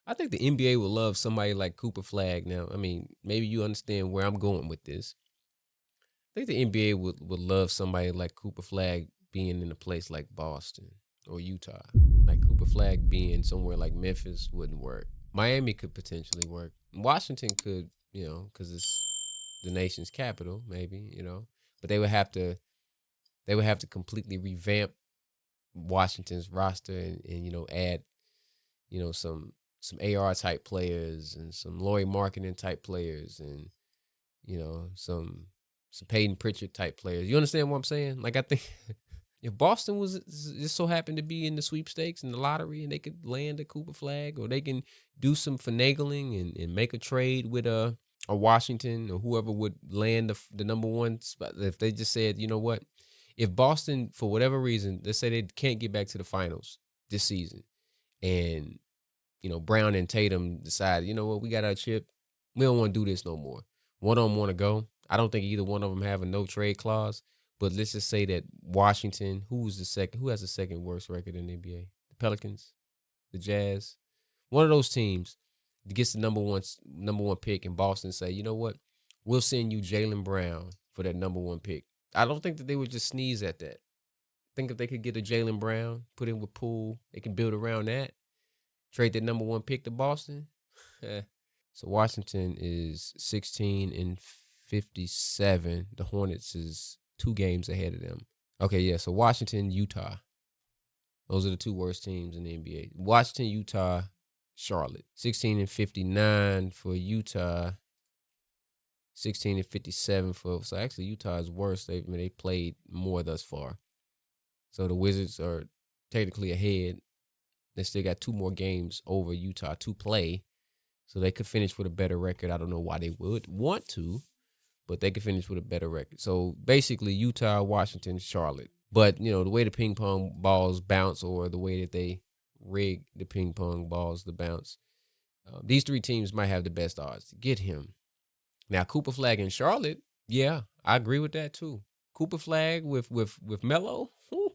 I think the NBA would love somebody like Cooper Flagg. Now, I mean, maybe you understand where I'm going with this. I think the NBA would love somebody like Cooper Flagg being in a place like Boston or Utah. Like Cooper Flagg being somewhere like Memphis wouldn't work. Miami could potentially work. Washington could, because it's the nation's capital, maybe. But they would have to completely revamp Washington's roster and add, some AR type players and some Laurie Marketing type players and some Peyton Pritchard type players. You understand what I'm saying? Like I think if Boston was just so happened to be in the sweepstakes and the lottery and they could land a Cooper Flag or they can do some finagling and make a trade with a Washington or whoever would land the number one spot. If they just said, you know what, if Boston for whatever reason, let's say they can't get back to the finals this season, and Brown and Tatum decide, you know what, we got our chip, we don't want to do this no more. One of them want to go. I don't think either one of them have a no trade clause. But let's just say that Washington, who has the second worst record in the NBA? The Pelicans, the Jazz. One of those teams gets the number one pick, and Boston say, you know what, we'll send you Jaylen Brown for that number one pick. I don't think that they would just sneeze at that. I think if they could get a Jaylen Brown, put in with Poole, they can build around that. Trade that number one pick to Boston. So Washington is 16-57. The Hornets is 2 games ahead of them. Okay, yeah. So Washington, Utah. Those are the 2 worst teams in the NBA. Washington, Utah, Charlotte. 16-59 for Utah. 16-57 for. So actually, Utah is worse. They played more thus far. So the Wizards are technically ahead. They still got 2 more games over Utah to play. So they could finish with a better record. I don't know why they would want to, but they could finish with a better record. So basically Utah, Washington, Charlotte. But, the way the ping pong balls bounce or the way that they rig the ping pong balls to bounce, these 3 teams might have the best odds to get him. Now, Cooper Flag in Charlotte, yeah, I agree with that too. Cooper Flag with Melo, you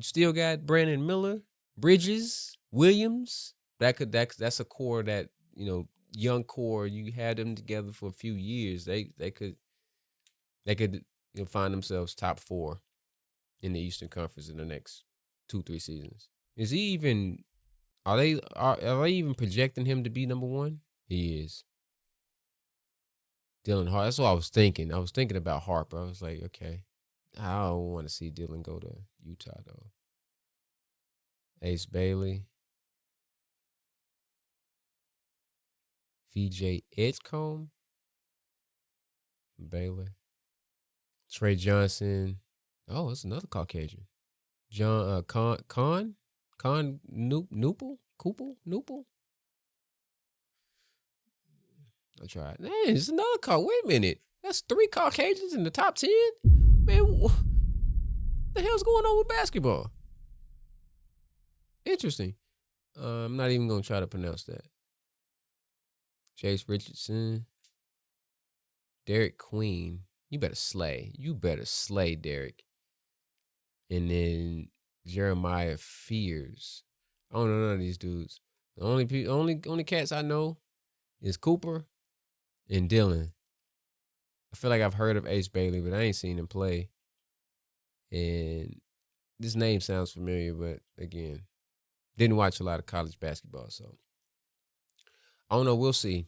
still got Brandon Miller, Bridges, Williams. That's a core that, young core. You had them together for a few years. They could find themselves top 4 in the Eastern Conference in the next 2-3 seasons. Is he even? Are they even projecting him to be number 1? He is. Dylan Harper. That's what I was thinking. I was thinking about Harper. I was like, okay, I don't want to see Dylan go to Utah though. Ace Bailey. VJ Edgecombe. Baylor. Trey Johnson. Oh, it's another Caucasian. John Con Nupel? Nupel? I'll try it. Man, it's another Wait a minute. That's 3 Caucasians in the top 10? Man, what the hell's going on with basketball? Interesting. I'm not even going to try to pronounce that. Chase Richardson. Derek Queen. You better slay. Derek. And then Jeremiah Fears. I don't know none of these dudes. The only cats I know is Cooper and Dylan. I feel like I've heard of Ace Bailey, but I ain't seen him play. And this name sounds familiar, but again, didn't watch a lot of college basketball, so I don't know. We'll see.